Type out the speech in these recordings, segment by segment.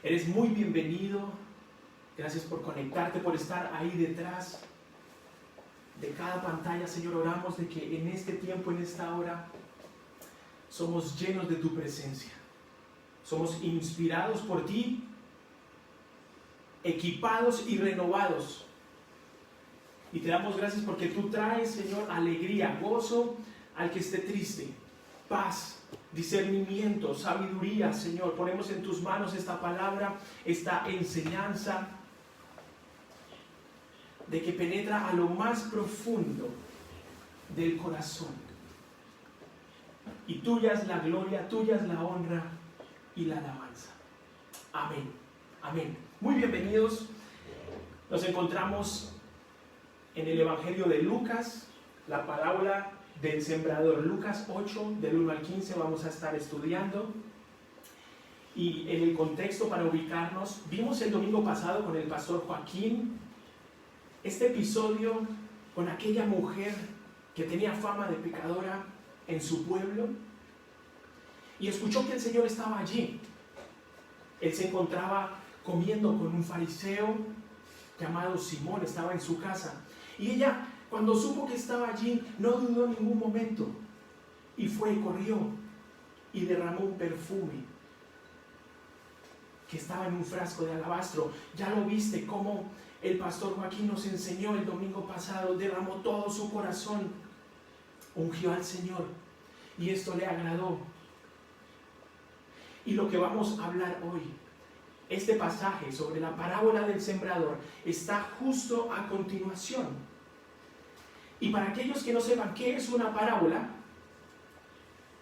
Eres muy bienvenido. Gracias por conectarte, por estar ahí detrás de cada pantalla. Señor, oramos de que en este tiempo, en esta hora, somos llenos de tu presencia. Somos inspirados por ti, equipados y renovados. Y te damos gracias porque tú traes, Señor, alegría, gozo al que esté triste, paz, discernimiento, sabiduría, Señor. Ponemos en tus manos esta palabra, esta enseñanza de que penetra a lo más profundo del corazón. Y tuya es la gloria, tuya es la honra y la alabanza. Amén. Amén. Muy bienvenidos. Nos encontramos en el Evangelio de Lucas, la parábola del sembrador. Lucas 8, del 1 al 15 vamos a estar estudiando. Y en el contexto, para ubicarnos, vimos el domingo pasado con el pastor Joaquín este episodio con aquella mujer que tenía fama de pecadora en su pueblo, y escuchó que el Señor estaba allí. Él se encontraba comiendo con un fariseo llamado Simón, estaba en su casa, y ella, cuando supo que estaba allí, no dudó en ningún momento, y fue y corrió y derramó un perfume que estaba en un frasco de alabastro. Ya lo viste cómo el pastor Joaquín nos enseñó el domingo pasado. Derramó todo su corazón, ungió al Señor, y esto le agradó. Y lo que vamos a hablar hoy, este pasaje sobre la parábola del sembrador, está justo a continuación. Y para aquellos que no sepan qué es una parábola,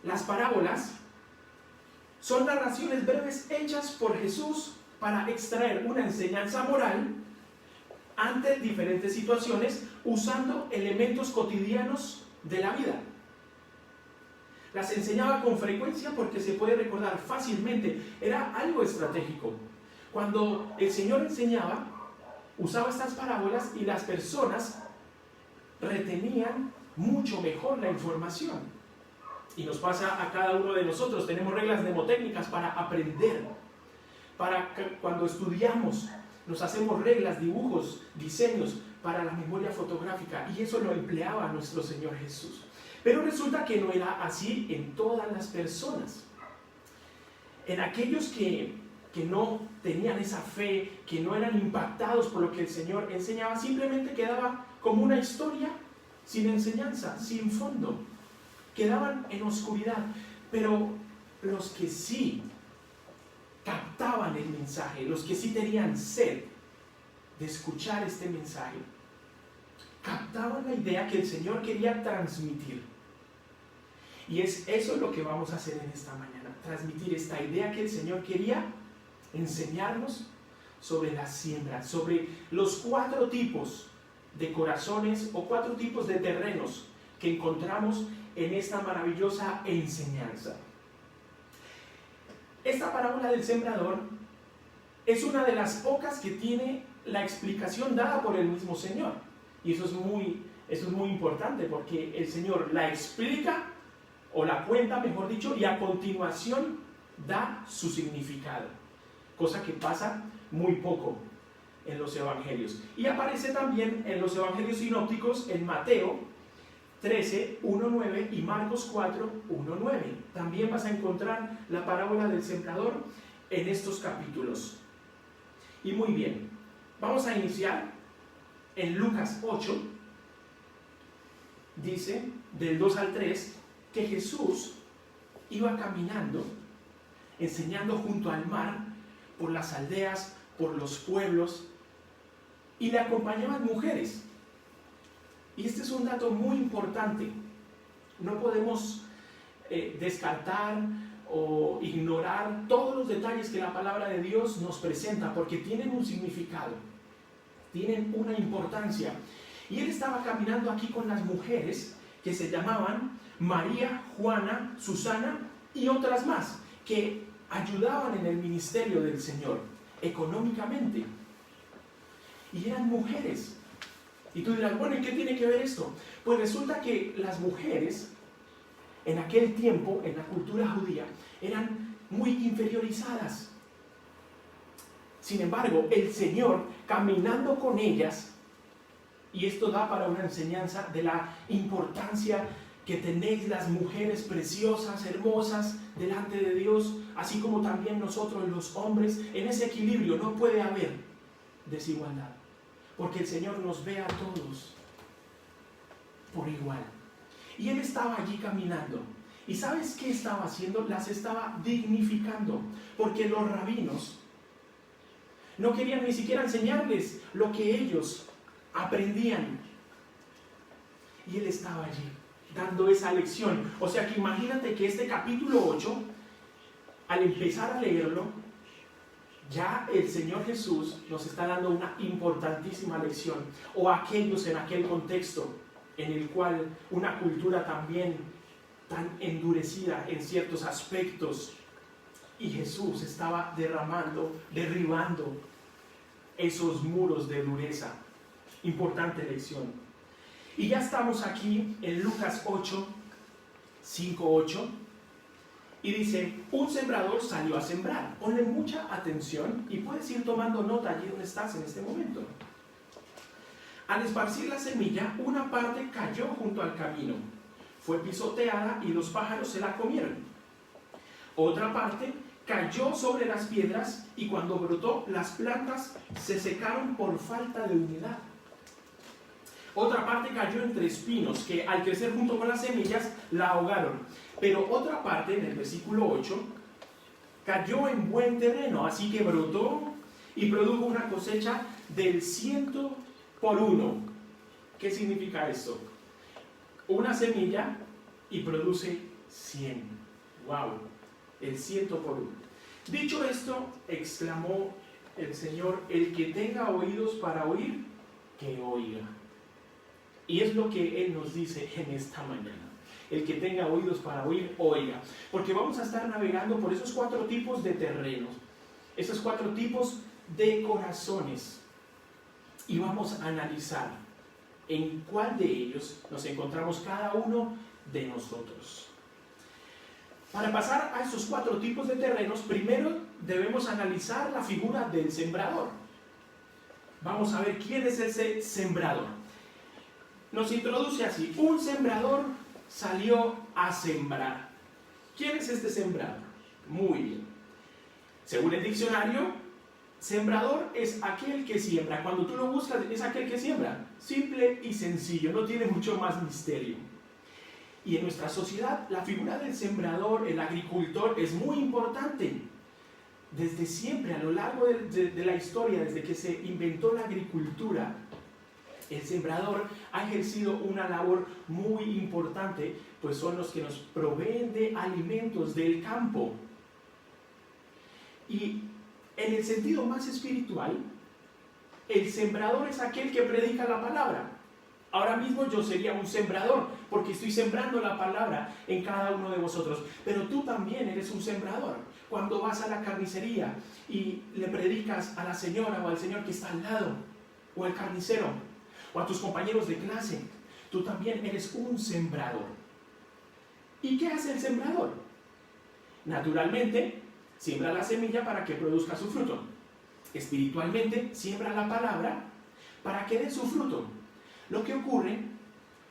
las parábolas son narraciones breves hechas por Jesús para extraer una enseñanza moral ante diferentes situaciones, usando elementos cotidianos de la vida. Las enseñaba con frecuencia porque se puede recordar fácilmente. Era algo estratégico. Cuando el Señor enseñaba, usaba estas parábolas y las personas retenían mucho mejor la información. Y nos pasa a cada uno de nosotros. Tenemos reglas mnemotécnicas para aprender. Cuando estudiamos, nos hacemos reglas, dibujos, diseños para la memoria fotográfica. Y eso lo empleaba nuestro Señor Jesús. Pero resulta que no era así en todas las personas. En aquellos que no tenían esa fe, que no eran impactados por lo que el Señor enseñaba, simplemente quedaba como una historia sin enseñanza, sin fondo. Quedaban en oscuridad. Pero los que sí captaban el mensaje, los que sí tenían sed de escuchar este mensaje, captaban la idea que el Señor quería transmitir. Y es eso lo que vamos a hacer en esta mañana, transmitir esta idea que el Señor quería enseñarnos sobre la siembra, sobre los 4 tipos de corazones o 4 tipos de terrenos que encontramos en esta maravillosa enseñanza. Esta parábola del sembrador es una de las pocas que tiene la explicación dada por el mismo Señor. Y eso es muy importante, porque el Señor la explica, o la cuenta, mejor dicho, y a continuación da su significado. Cosa que pasa muy poco en los evangelios. Y aparece también en los evangelios sinópticos en Mateo 13, 1:9 y Marcos 4, 1:9. También vas a encontrar la parábola del sembrador en estos capítulos. Y muy bien, vamos a iniciar en Lucas 8. Dice, del 2 al 3, que Jesús iba caminando, enseñando junto al mar, por las aldeas, por los pueblos, y le acompañaban mujeres. Y este es un dato muy importante. No podemos descartar o ignorar todos los detalles que la palabra de Dios nos presenta, porque tienen un significado, tienen una importancia. Y él estaba caminando aquí con las mujeres que se llamaban María, Juana, Susana y otras más, que ayudaban en el ministerio del Señor económicamente. Y eran mujeres. Y tú dirás, bueno, ¿y qué tiene que ver esto? Pues resulta que las mujeres en aquel tiempo, en la cultura judía, eran muy inferiorizadas. Sin embargo, el Señor, caminando con ellas, y esto da para una enseñanza de la importancia que tenéis las mujeres preciosas, hermosas, delante de Dios, así como también nosotros los hombres. En ese equilibrio no puede haber desigualdad, porque el Señor nos ve a todos por igual. Y Él estaba allí caminando. ¿Y sabes qué estaba haciendo? Las estaba dignificando, porque los rabinos no querían ni siquiera enseñarles lo que ellos aprendían. Y Él estaba allí, dando esa lección. O sea que imagínate que este capítulo 8, al empezar a leerlo, ya el Señor Jesús nos está dando una importantísima lección. O aquellos en aquel contexto, en el cual una cultura también tan endurecida en ciertos aspectos, y Jesús estaba derribando esos muros de dureza. Importante lección. Y ya estamos aquí en Lucas 8, 5, 8, y dice: un sembrador salió a sembrar. Ponle mucha atención y puedes ir tomando nota allí donde estás en este momento. Al esparcir la semilla, una parte cayó junto al camino, fue pisoteada y los pájaros se la comieron. Otra parte cayó sobre las piedras y cuando brotó, las plantas se secaron por falta de humedad. Otra parte cayó entre espinos que al crecer junto con las semillas la ahogaron. Pero otra parte, en el versículo 8, cayó en buen terreno, así que brotó y produjo una cosecha del 100 por 1. ¿Qué significa esto? Una semilla y produce 100. ¡Wow! El 100 por 1. Dicho esto, exclamó el Señor: el que tenga oídos para oír, que oiga. Y es lo que Él nos dice en esta mañana. El que tenga oídos para oír, oiga. Porque vamos a estar navegando por esos 4 tipos de terrenos, esos 4 tipos de corazones. Y vamos a analizar en cuál de ellos nos encontramos cada uno de nosotros. Para pasar a esos 4 tipos de terrenos, primero debemos analizar la figura del sembrador. Vamos a ver quién es ese sembrador. Nos introduce así: un sembrador salió a sembrar. ¿Quién es este sembrador? Muy bien. Según el diccionario, sembrador es aquel que siembra. Cuando tú lo buscas, es aquel que siembra. Simple y sencillo, no tiene mucho más misterio. Y en nuestra sociedad, la figura del sembrador, el agricultor, es muy importante. Desde siempre, a lo largo de la historia, desde que se inventó la agricultura, el sembrador ha ejercido una labor muy importante, pues son los que nos proveen de alimentos del campo. Y en el sentido más espiritual, el sembrador es aquel que predica la palabra. Ahora mismo yo sería un sembrador, porque estoy sembrando la palabra en cada uno de vosotros. Pero tú también eres un sembrador. Cuando vas a la carnicería y le predicas a la señora o al señor que está al lado, o al carnicero, o a tus compañeros de clase, tú también eres un sembrador. ¿Y qué hace el sembrador? Naturalmente, siembra la semilla para que produzca su fruto. Espiritualmente, siembra la palabra para que dé su fruto. Lo que ocurre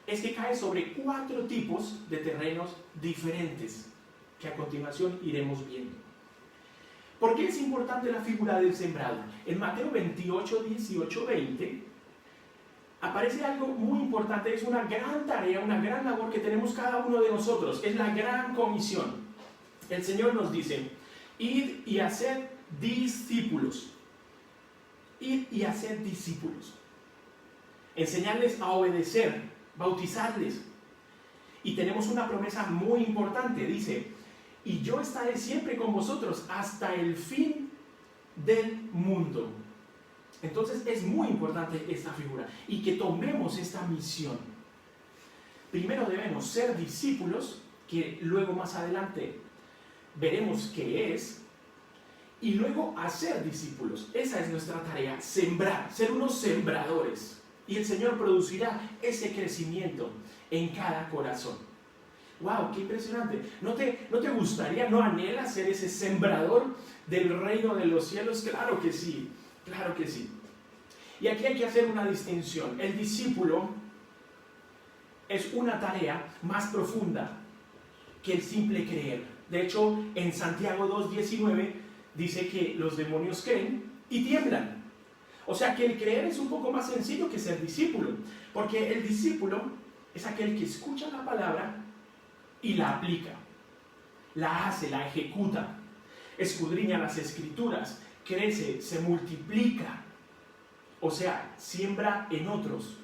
es que cae sobre 4 tipos de terrenos diferentes, que a continuación iremos viendo. ¿Por qué es importante la figura del sembrador? En Mateo 28, 18, 20, aparece algo muy importante. Es una gran tarea, una gran labor que tenemos cada uno de nosotros. Es la gran comisión. El Señor nos dice: id y haced discípulos. Id y haced discípulos. Enseñarles a obedecer, bautizarles. Y tenemos una promesa muy importante. Dice: y yo estaré siempre con vosotros hasta el fin del mundo. Entonces es muy importante esta figura y que tomemos esta misión. Primero debemos ser discípulos, que luego más adelante veremos qué es, y luego hacer discípulos. Esa es nuestra tarea: sembrar, ser unos sembradores. Y el Señor producirá ese crecimiento en cada corazón. ¡Wow! ¡Qué impresionante! ¿No te gustaría, no anhelas ser ese sembrador del reino de los cielos? Claro que sí, claro que sí. Y aquí hay que hacer una distinción. El discípulo es una tarea más profunda que el simple creer. De hecho, en Santiago 2:19 dice que los demonios creen y tiemblan. O sea que el creer es un poco más sencillo que ser discípulo, porque el discípulo es aquel que escucha la palabra y la aplica, la hace, la ejecuta, escudriña las escrituras, crece, se multiplica, o sea, siembra en otros.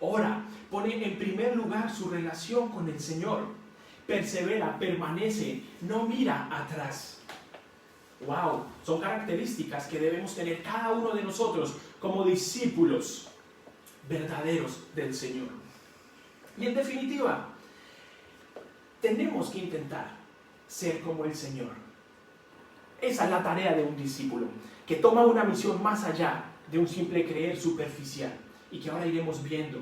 Ora, pone en primer lugar su relación con el Señor, persevera, permanece, no mira atrás. ¡Wow! Son características que debemos tener cada uno de nosotros como discípulos verdaderos del Señor. Y en definitiva, tenemos que intentar ser como el Señor. Esa es la tarea de un discípulo, que toma una misión más allá de un simple creer superficial, y que ahora iremos viendo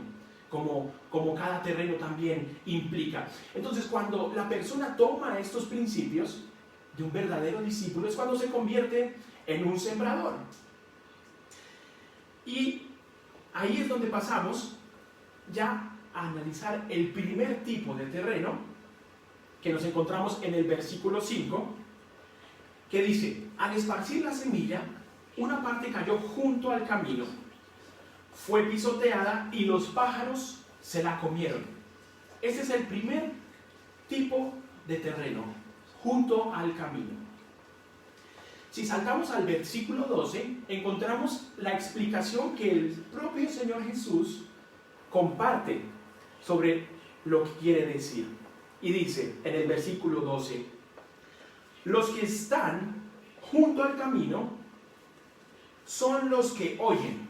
como cada terreno también implica. Entonces, cuando la persona toma estos principios de un verdadero discípulo, es cuando se convierte en un sembrador. Y ahí es donde pasamos ya a analizar el primer tipo de terreno que nos encontramos en el versículo 5, que dice: al esparcir la semilla, una parte cayó junto al camino, fue pisoteada y los pájaros se la comieron. Ese es el primer tipo de terreno, junto al camino. Si saltamos al versículo 12, encontramos la explicación que el propio Señor Jesús comparte sobre lo que quiere decir. Y dice en el versículo 12: los que están junto al camino son los que oyen,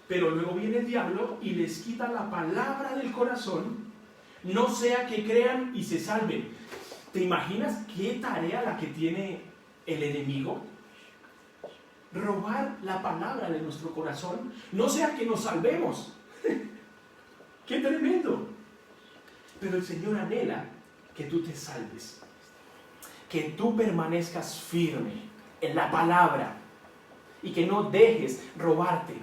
pero luego viene el diablo y les quita la palabra del corazón, no sea que crean y se salven. ¿Te imaginas qué tarea la que tiene el enemigo? Robar la palabra de nuestro corazón, no sea que nos salvemos. ¡Qué tremendo! Pero el Señor anhela que tú te salves, que tú permanezcas firme en la palabra y que no dejes robarte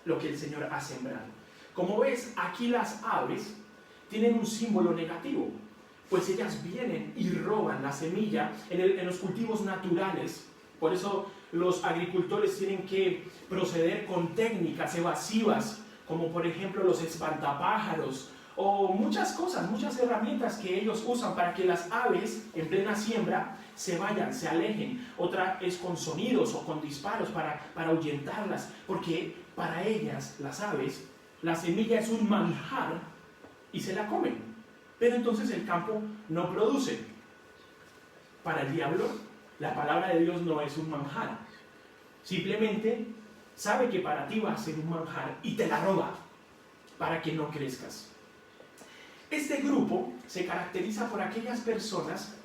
lo que el Señor ha sembrado. Como ves, aquí las aves tienen un símbolo negativo, pues ellas vienen y roban la semilla en los cultivos naturales. Por eso los agricultores tienen que proceder con técnicas evasivas, como por ejemplo los espantapájaros, o muchas cosas, muchas herramientas que ellos usan para que las aves en plena siembra se vayan, se alejen. Otra es con sonidos o con disparos para ahuyentarlas, porque para ellas, las aves, la semilla es un manjar y se la comen. Pero entonces el campo no produce. Para el diablo, la palabra de Dios no es un manjar. Simplemente sabe que para ti va a ser un manjar y te la roba para que no crezcas. Este grupo se caracteriza por aquellas personas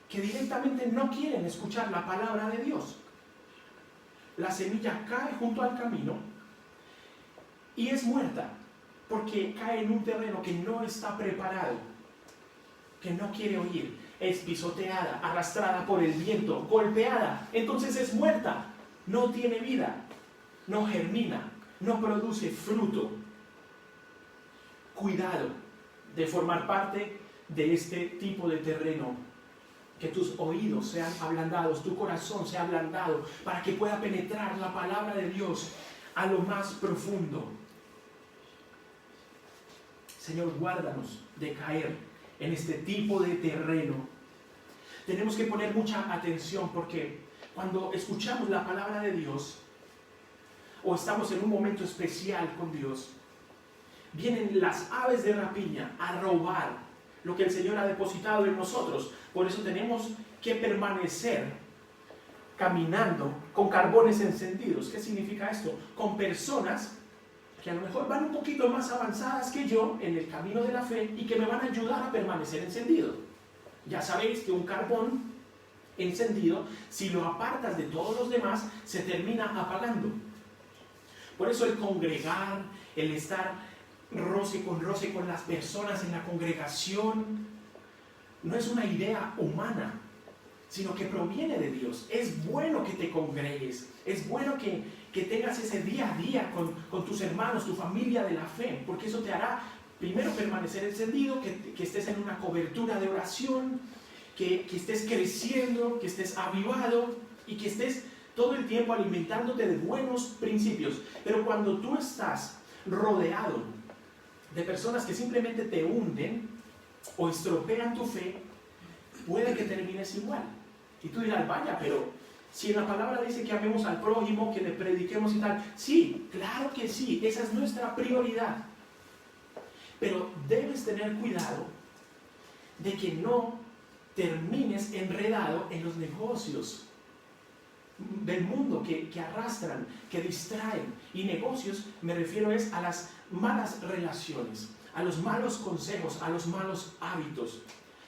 que directamente no quieren escuchar la palabra de Dios. La semilla cae junto al camino y es muerta porque cae en un terreno que no está preparado, que no quiere oír, es pisoteada, arrastrada por el viento, golpeada, entonces es muerta, no tiene vida, no germina, no produce fruto. Cuidado de formar parte de este tipo de terreno, que tus oídos sean ablandados, tu corazón sea ablandado, para que pueda penetrar la palabra de Dios a lo más profundo. Señor, guárdanos de caer en este tipo de terreno. Tenemos que poner mucha atención, porque cuando escuchamos la palabra de Dios o estamos en un momento especial con Dios, vienen las aves de rapiña a robar lo que el Señor ha depositado en nosotros. Por eso tenemos que permanecer caminando con carbones encendidos. ¿Qué significa esto? Con personas que a lo mejor van un poquito más avanzadas que yo en el camino de la fe y que me van a ayudar a permanecer encendido. Ya sabéis que un carbón encendido, si lo apartas de todos los demás, se termina apagando. Por eso el congregar, el estar roce con las personas en la congregación, no es una idea humana, sino que proviene de Dios. Es bueno que te congregues, es bueno que tengas ese día a día con tus hermanos, tu familia de la fe, porque eso te hará primero permanecer encendido, que estés en una cobertura de oración, que estés creciendo, que estés avivado y que estés todo el tiempo alimentándote de buenos principios. Pero cuando tú estás rodeado de personas que simplemente te hunden o estropean tu fe, puede que termines igual. Y tú dirás, vaya, pero si en la palabra dice que amemos al prójimo, que le prediquemos y tal, sí, claro que sí, esa es nuestra prioridad. Pero debes tener cuidado de que no termines enredado en los negocios del mundo que arrastran, que distraen. Y negocios me refiero es a las malas relaciones, a los malos consejos, a los malos hábitos.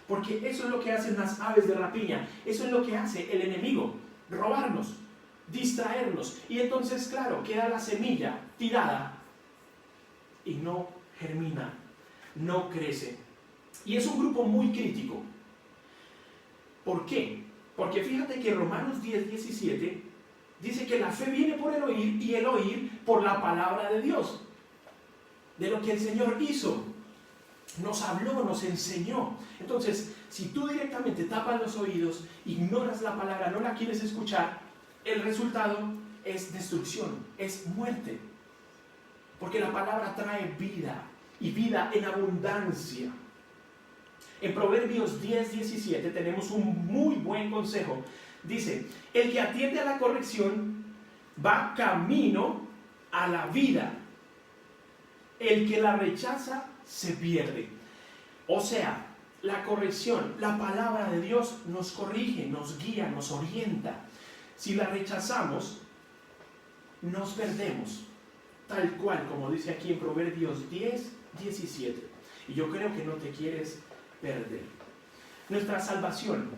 Porque eso es lo que hacen las aves de rapiña, eso es lo que hace el enemigo, robarnos, distraernos. Y entonces, claro, queda la semilla tirada y no germina, no crece. Y es un grupo muy crítico. ¿Por qué? Porque fíjate que Romanos 10:17 dice que la fe viene por el oír y el oír por la palabra de Dios, de lo que el Señor hizo, nos habló, nos enseñó. Entonces, si tú directamente tapas los oídos, ignoras la palabra, no la quieres escuchar, el resultado es destrucción, es muerte. Porque la palabra trae vida, y vida en abundancia. En Proverbios 10:17 tenemos un muy buen consejo. Dice, el que atiende a la corrección va camino a la vida. El que la rechaza se pierde. O sea, la corrección, la palabra de Dios nos corrige, nos guía, nos orienta. Si la rechazamos, nos perdemos. Tal cual como dice aquí en Proverbios 10:17. Y yo creo que no te quieres perder. Nuestra salvación,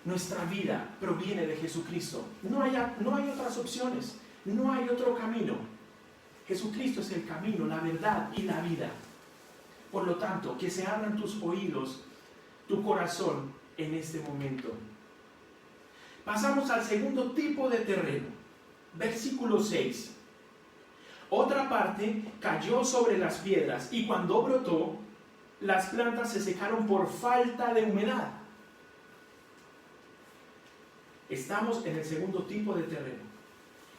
nuestra vida proviene de Jesucristo. No hay otras opciones, no hay otro camino. Jesucristo es el camino, la verdad y la vida. Por lo tanto, que se abran tus oídos, tu corazón en este momento. Pasamos al segundo tipo de terreno. Versículo 6. Otra parte cayó sobre las piedras y cuando brotó, las plantas se secaron por falta de humedad. Estamos en el segundo tipo de terreno.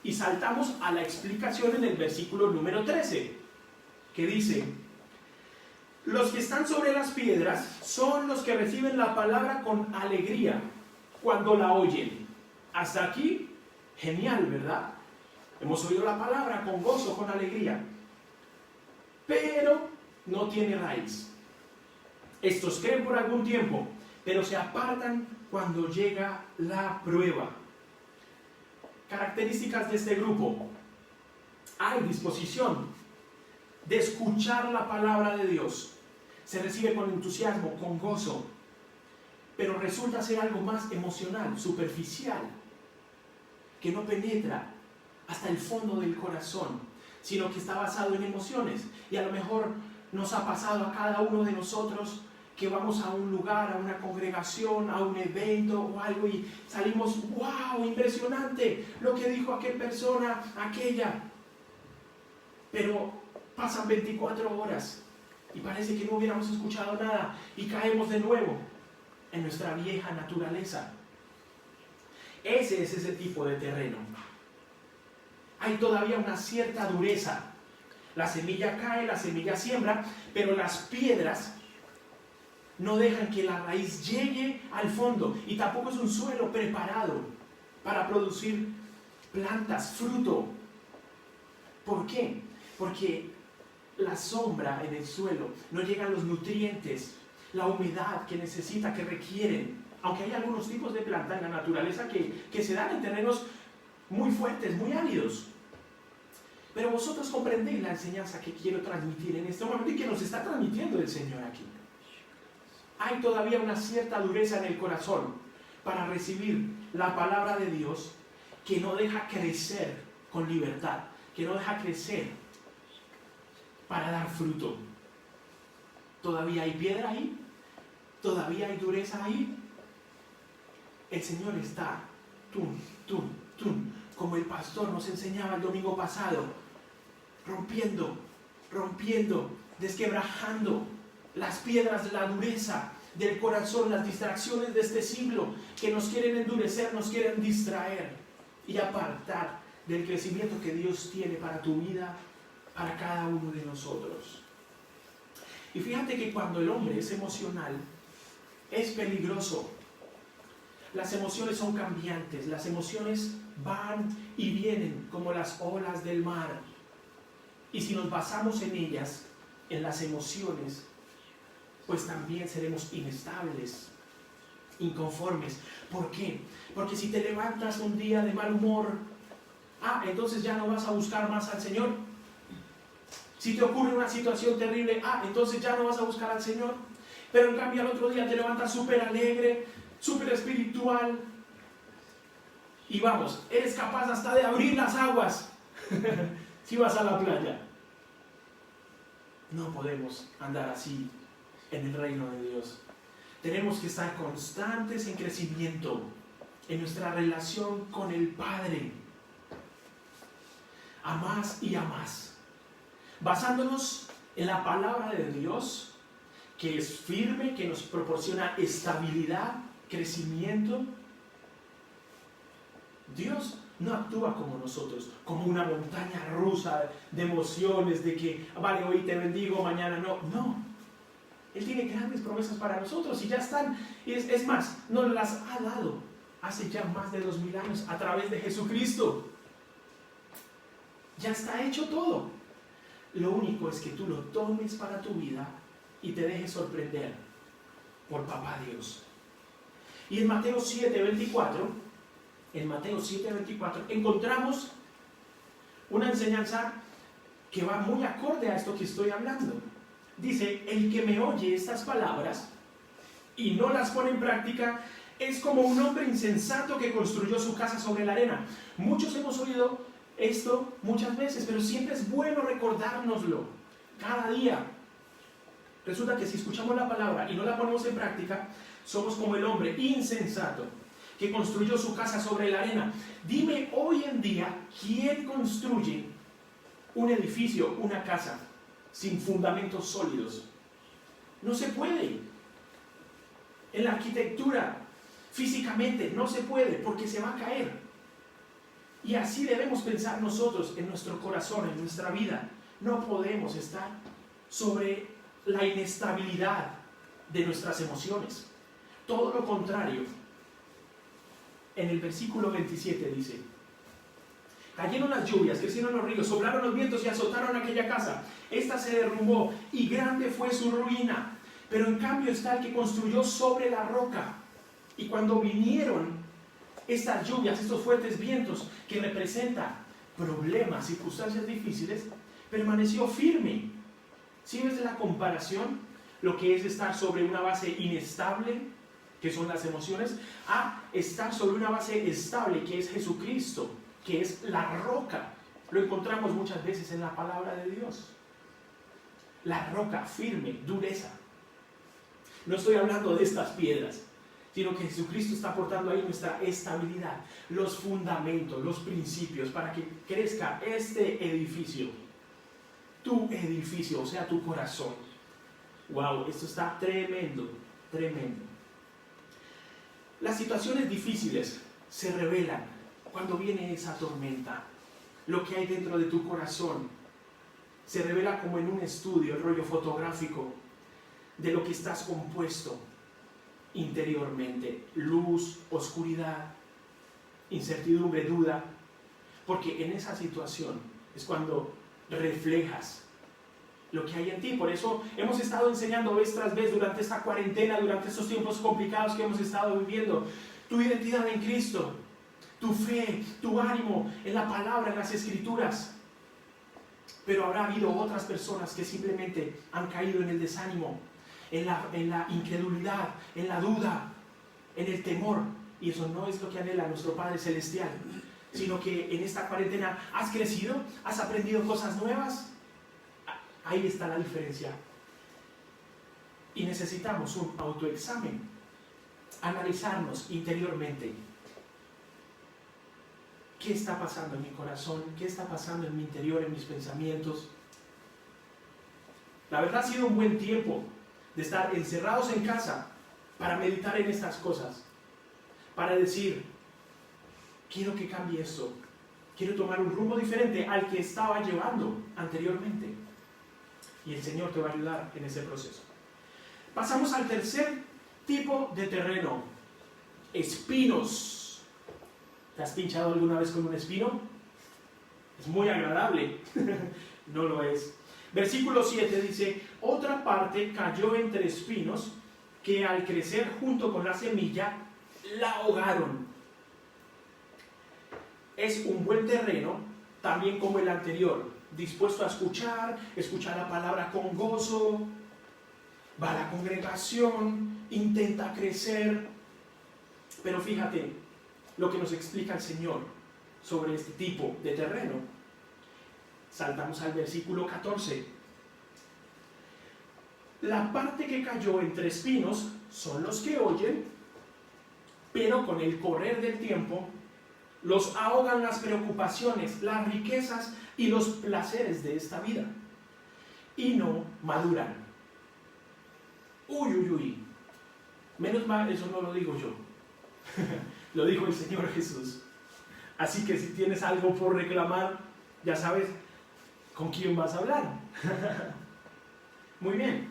Y saltamos a la explicación en el versículo número 13, que dice, los que están sobre las piedras son los que reciben la palabra con alegría cuando la oyen. Hasta aquí, genial, ¿verdad? Hemos oído la palabra con gozo, con alegría. Pero no tiene raíz. Estos creen por algún tiempo, pero se apartan cuando llega la prueba. Características de este grupo. Hay disposición de escuchar la palabra de Dios. Se recibe con entusiasmo, con gozo, pero resulta ser algo más emocional, superficial, que no penetra hasta el fondo del corazón, sino que está basado en emociones. Y a lo mejor nos ha pasado a cada uno de nosotros que vamos a un lugar, a una congregación, a un evento o algo y salimos, wow, impresionante lo que dijo aquella persona, aquella. Pero pasan 24 horas y parece que no hubiéramos escuchado nada y caemos de nuevo en nuestra vieja naturaleza. Ese es ese tipo de terreno. Hay todavía una cierta dureza. La semilla cae, la semilla siembra, pero las piedras no dejan que la raíz llegue al fondo y tampoco es un suelo preparado para producir plantas, fruto. ¿Por qué? Porque la sombra en el suelo, no llegan los nutrientes, la humedad que necesita, que requieren. Aunque hay algunos tipos de plantas en la naturaleza que se dan en terrenos muy fuertes, muy áridos. Pero vosotros comprendéis la enseñanza que quiero transmitir en este momento y que nos está transmitiendo el Señor aquí. Hay todavía una cierta dureza en el corazón para recibir la palabra de Dios que no deja crecer con libertad, que no deja crecer para dar fruto. ¿Todavía hay piedra ahí? ¿Todavía hay dureza ahí? El Señor está, tum, tum, tum, como el pastor nos enseñaba el domingo pasado, rompiendo, desquebrajando las piedras de la dureza del corazón, las distracciones de este siglo que nos quieren endurecer, nos quieren distraer y apartar del crecimiento que Dios tiene para tu vida, para cada uno de nosotros. Y fíjate que cuando el hombre es emocional, es peligroso. Las emociones son cambiantes, las emociones van y vienen como las olas del mar. Y si nos basamos en ellas, en las emociones, pues también seremos inestables, inconformes. ¿Por qué? Porque si te levantas un día de mal humor, entonces ya no vas a buscar más al Señor. Si te ocurre una situación terrible, entonces ya no vas a buscar al Señor. Pero en cambio al otro día te levantas súper alegre, súper espiritual. Y vamos, eres capaz hasta de abrir las aguas si vas a la playa. No podemos andar así en el reino de Dios. Tenemos que estar constantes en crecimiento, en nuestra relación con el Padre. A más y a más. Basándonos en la palabra de Dios, que es firme, que nos proporciona estabilidad, crecimiento. Dios no actúa como nosotros, como una montaña rusa de emociones, de que, vale, hoy te bendigo, mañana no. No. Él tiene grandes promesas para nosotros y ya están. Es más, nos las ha dado hace ya más de 2000 años a través de Jesucristo. Ya está hecho todo. Lo único es que tú lo tomes para tu vida y te dejes sorprender por Papá Dios. Y en Mateo 7:24, encontramos una enseñanza que va muy acorde a esto que estoy hablando. Dice, el que me oye estas palabras y no las pone en práctica es como un hombre insensato que construyó su casa sobre la arena. Muchos hemos oído esto muchas veces, pero siempre es bueno recordárnoslo cada día. Resulta que si escuchamos la palabra y no la ponemos en práctica, somos como el hombre insensato que construyó su casa sobre la arena. Dime hoy en día, ¿quién construye un edificio, una casa, sin fundamentos sólidos? No se puede. En la arquitectura, físicamente, no se puede porque se va a caer. Y así debemos pensar nosotros en nuestro corazón, en nuestra vida. No podemos estar sobre la inestabilidad de nuestras emociones. Todo lo contrario. En el versículo 27 dice, cayeron las lluvias, crecieron los ríos, soplaron los vientos y azotaron aquella casa. Esta se derrumbó y grande fue su ruina. Pero en cambio está el que construyó sobre la roca. Y cuando vinieron estas lluvias, estos fuertes vientos que representan problemas, circunstancias difíciles, permaneció firme. ¿Sí ves la comparación? Lo que es estar sobre una base inestable, que son las emociones, a estar sobre una base estable, que es Jesucristo, que es la roca. Lo encontramos muchas veces en la palabra de Dios. La roca firme, dureza. No estoy hablando de estas piedras, sino que Jesucristo está aportando ahí nuestra estabilidad, los fundamentos, los principios, para que crezca este edificio, tu edificio, o sea, tu corazón. Wow, esto está tremendo, tremendo. Las situaciones difíciles se revelan cuando viene esa tormenta. Lo que hay dentro de tu corazón se revela como en un estudio, el rollo fotográfico de lo que estás compuesto interiormente. Luz, oscuridad, incertidumbre, duda. Porque en esa situación es cuando reflejas lo que hay en ti. Por eso hemos estado enseñando vez tras vez durante esta cuarentena, durante estos tiempos complicados que hemos estado viviendo, tu identidad en Cristo, tu fe, tu ánimo en la palabra, en las escrituras. Pero habrá habido otras personas que simplemente han caído en el desánimo, en la incredulidad, en la duda, en el temor. Y eso no es lo que anhela nuestro Padre Celestial, sino que en esta cuarentena has crecido, has aprendido cosas nuevas. Ahí está la diferencia. Y necesitamos un autoexamen, analizarnos interiormente. ¿Qué está pasando en mi corazón? ¿Qué está pasando en mi interior, en mis pensamientos? La verdad ha sido un buen tiempo de estar encerrados en casa para meditar en estas cosas, para decir, quiero que cambie esto, quiero tomar un rumbo diferente al que estaba llevando anteriormente. Y el Señor te va a ayudar en ese proceso. Pasamos al tercer tipo de terreno, espinos. ¿Te has pinchado alguna vez con un espino? Es muy agradable. No lo es. Versículo 7 dice, otra parte cayó entre espinos que al crecer junto con la semilla la ahogaron. Es un buen terreno, también como el anterior, dispuesto a escuchar la palabra con gozo, va a la congregación, intenta crecer, pero fíjate lo que nos explica el Señor sobre este tipo de terreno. Saltamos al versículo 14. La parte que cayó entre espinos son los que oyen, pero con el correr del tiempo los ahogan las preocupaciones, las riquezas y los placeres de esta vida, y no maduran. Uy, uy, uy. Menos mal, eso no lo digo yo. Lo dijo el Señor Jesús. Así que si tienes algo por reclamar, ya sabes con quién vas a hablar. Muy bien.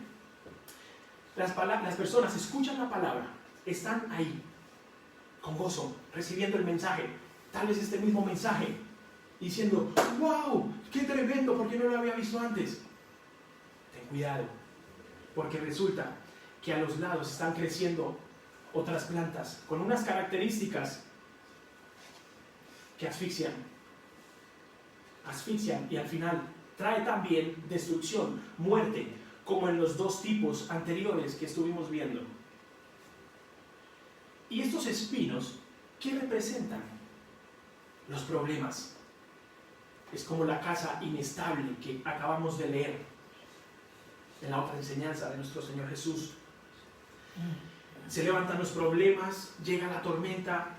Las personas escuchan la palabra, están ahí, con gozo, recibiendo el mensaje. Tal vez este mismo mensaje, diciendo, wow, qué tremendo, ¿por qué no lo había visto antes? Ten cuidado, porque resulta que a los lados están creciendo otras plantas con unas características que asfixian y al final trae también destrucción, muerte, como en los dos tipos anteriores que estuvimos viendo. Y estos espinos, ¿qué representan? Los problemas. Es como la casa inestable que acabamos de leer en la otra enseñanza de nuestro Señor Jesús. Se levantan los problemas, llega la tormenta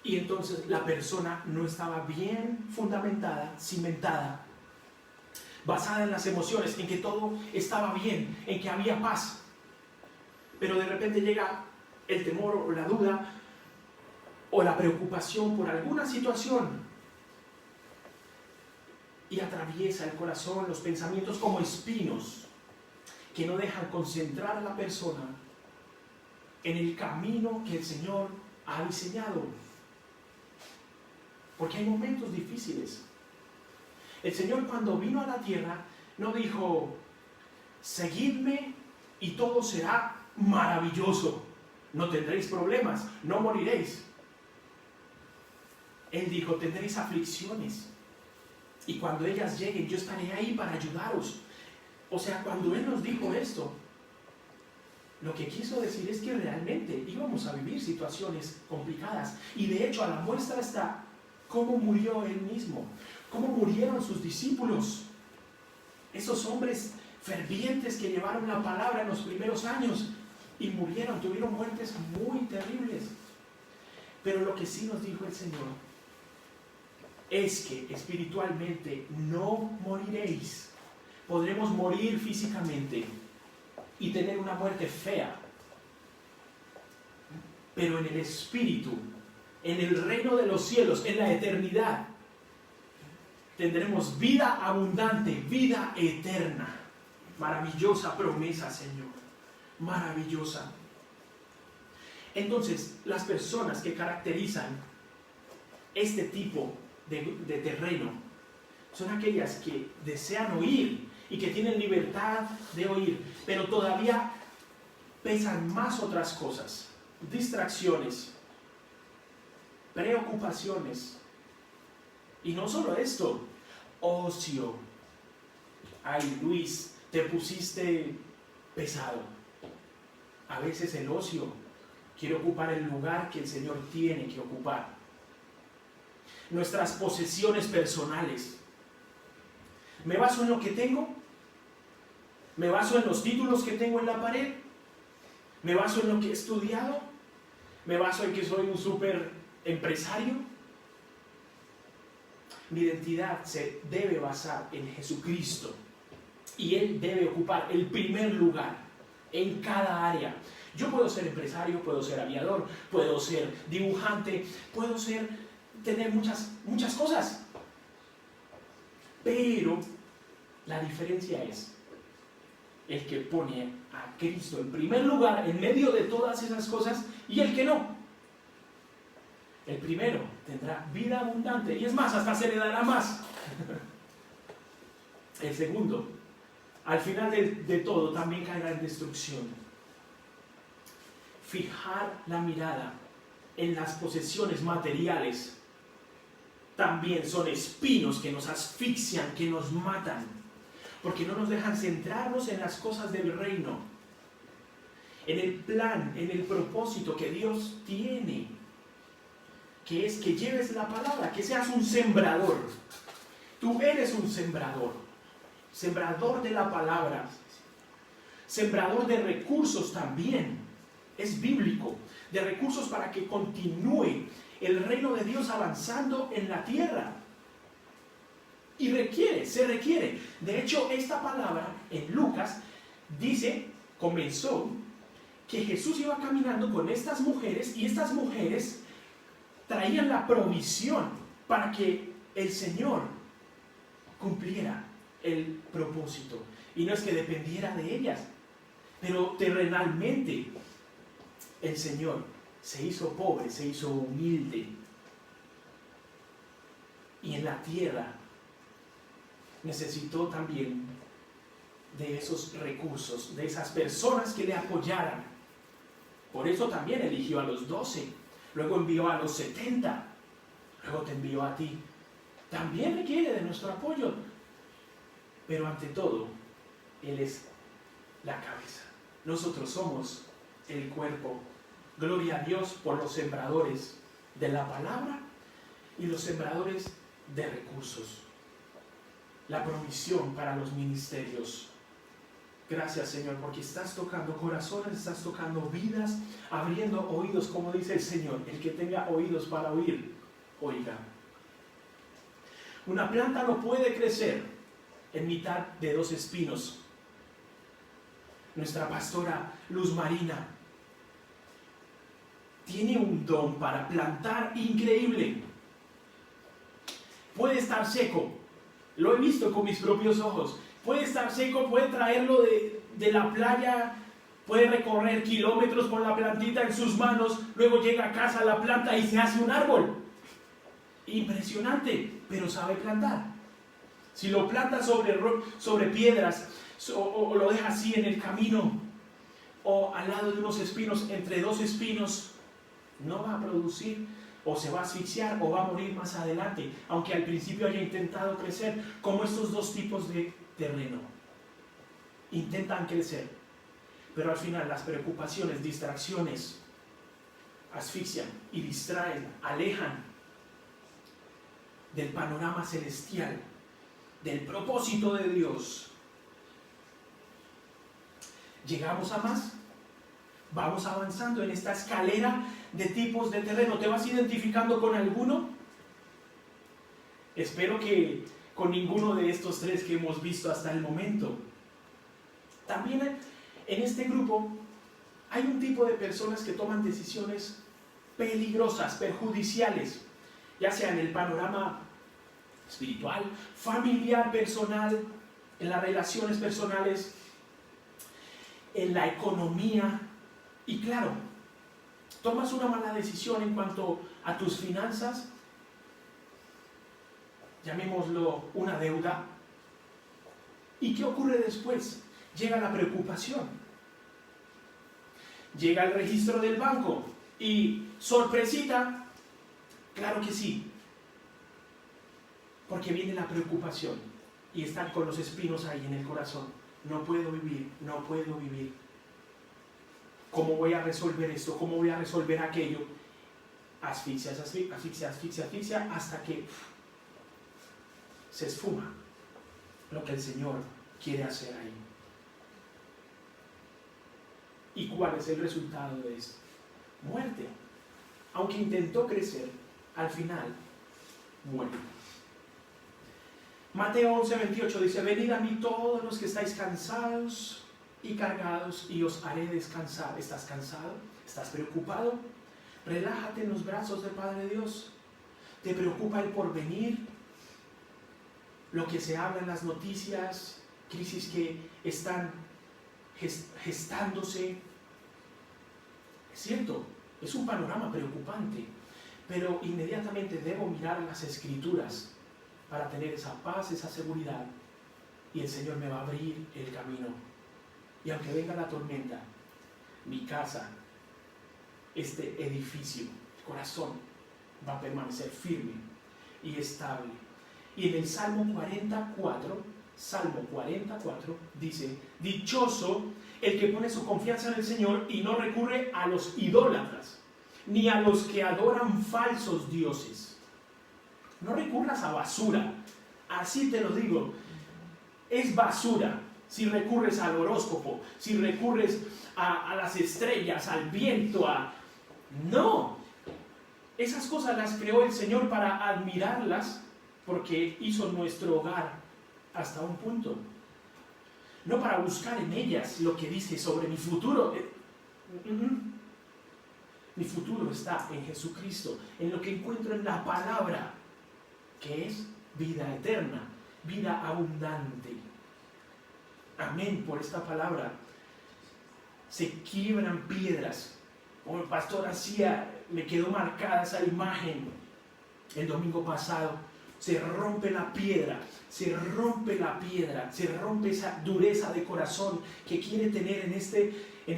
y entonces la persona no estaba bien fundamentada, cimentada, basada en las emociones, en que todo estaba bien, en que había paz. Pero de repente llega el temor o la duda o la preocupación por alguna situación y atraviesa el corazón, los pensamientos como espinos que no dejan concentrar a la persona en el camino que el Señor ha diseñado. Porque hay momentos difíciles. El Señor, cuando vino a la tierra, no dijo, seguidme y todo será maravilloso, no tendréis problemas, no moriréis. Él dijo, tendréis aflicciones, y cuando ellas lleguen, yo estaré ahí para ayudaros. O sea, cuando Él nos dijo esto, lo que quiso decir es que realmente íbamos a vivir situaciones complicadas. Y de hecho, a la muestra está cómo murió Él mismo, cómo murieron sus discípulos, esos hombres fervientes que llevaron la palabra en los primeros años y murieron, tuvieron muertes muy terribles. Pero lo que sí nos dijo el Señor es que espiritualmente no moriréis. Podremos morir físicamente y tener una muerte fea, pero en el espíritu, en el reino de los cielos, en la eternidad, tendremos vida abundante, vida eterna. Maravillosa promesa, Señor, maravillosa. Entonces, las personas que caracterizan este tipo de terreno son aquellas que desean oír y que tienen libertad de oír, pero todavía pesan más otras cosas, distracciones, preocupaciones, y no solo esto, ocio. Ay, Luis, te pusiste pesado. A veces el ocio quiere ocupar el lugar que el Señor tiene que ocupar. Nuestras posesiones personales. ¿Me baso en lo que tengo? ¿Me baso en los títulos que tengo en la pared? ¿Me baso en lo que he estudiado? ¿Me baso en que soy un súper empresario? Mi identidad se debe basar en Jesucristo y Él debe ocupar el primer lugar en cada área. Yo puedo ser empresario, puedo ser aviador, puedo ser dibujante, puedo tener muchas cosas. Pero la diferencia es el que pone a Cristo en primer lugar en medio de todas esas cosas y el que no. El primero tendrá vida abundante y es más, hasta se le dará más. El segundo, al final de todo, también caerá en destrucción. Fijar la mirada en las posesiones materiales también son espinos que nos asfixian, que nos matan, porque no nos dejan centrarnos en las cosas del reino, en el plan, en el propósito que Dios tiene, que es que lleves la palabra, que seas un sembrador. Tú eres un sembrador, sembrador de la palabra, sembrador de recursos también, es bíblico, de recursos para que continúe el reino de Dios avanzando en la tierra. Y se requiere. De hecho, esta palabra en Lucas comenzó que Jesús iba caminando con estas mujeres y estas mujeres traían la provisión para que el Señor cumpliera el propósito. Y no es que dependiera de ellas, pero terrenalmente el Señor se hizo pobre, se hizo humilde. Y en la tierra necesitó también de esos recursos, de esas personas que le apoyaran. Por eso también eligió a los 12, luego envió a los 70, luego te envió a ti. También requiere de nuestro apoyo, pero ante todo, Él es la cabeza. Nosotros somos el cuerpo. Gloria a Dios por los sembradores de la palabra y los sembradores de recursos. La provisión para los ministerios. Gracias, Señor, porque estás tocando corazones, estás tocando vidas, abriendo oídos, como dice el Señor. El que tenga oídos para oír, oiga. Una planta no puede crecer en mitad de dos espinos. Nuestra pastora Luz Marina tiene un don para plantar increíble. Puede estar seco, lo he visto con mis propios ojos. Puede estar seco, puede traerlo de la playa, puede recorrer kilómetros con la plantita en sus manos, luego llega a casa la planta y se hace un árbol. Impresionante, pero sabe plantar. Si lo planta sobre piedras o lo deja así en el camino o al lado de unos espinos, entre dos espinos, no va a producir, o se va a asfixiar o va a morir más adelante, aunque al principio haya intentado crecer, como estos dos tipos de terreno. Intentan crecer, pero al final las preocupaciones, distracciones, asfixian y distraen, alejan del panorama celestial, del propósito de Dios. ¿Llegamos a más? Vamos avanzando en esta escalera de tipos de terreno. ¿Te vas identificando con alguno? Espero que con ninguno de estos tres que hemos visto hasta el momento. También en este grupo hay un tipo de personas que toman decisiones peligrosas, perjudiciales, ya sea en el panorama espiritual, familiar, personal, en las relaciones personales, en la economía. Y claro, tomas una mala decisión en cuanto a tus finanzas, llamémoslo una deuda. ¿Y qué ocurre después? Llega la preocupación. Llega el registro del banco y sorpresita, claro que sí, porque viene la preocupación y están con los espinos ahí en el corazón. No puedo vivir, no puedo vivir. ¿Cómo voy a resolver esto? ¿Cómo voy a resolver aquello? Asfixia, hasta que se esfuma lo que el Señor quiere hacer ahí. ¿Y cuál es el resultado de esto? Muerte. Aunque intentó crecer, al final muere. Mateo 11:28 dice: venid a mí todos los que estáis cansados y cargados, y os haré descansar. ¿Estás cansado? ¿Estás preocupado? Relájate en los brazos del Padre Dios. ¿Te preocupa el porvenir? Lo que se habla en las noticias, crisis que están gestándose. Es cierto, es un panorama preocupante, pero inmediatamente debo mirar las Escrituras para tener esa paz, esa seguridad, y el Señor me va a abrir el camino. Y aunque venga la tormenta, mi casa, este edificio, corazón, va a permanecer firme y estable. Y en el Salmo 44 dice: dichoso el que pone su confianza en el Señor y no recurre a los idólatras, ni a los que adoran falsos dioses. No recurras a basura, así te lo digo, es basura. Si recurres al horóscopo, si recurres a las estrellas, al viento, no. Esas cosas las creó el Señor para admirarlas, porque hizo nuestro hogar hasta un punto. No para buscar en ellas lo que dice sobre mi futuro. Mi futuro está en Jesucristo, en lo que encuentro en la palabra, que es vida eterna, vida abundante. Amén por esta palabra. Se quiebran piedras. Como el pastor hacía, me quedó marcada esa imagen el domingo pasado. Se rompe la piedra, se rompe esa dureza de corazón que quiere tener en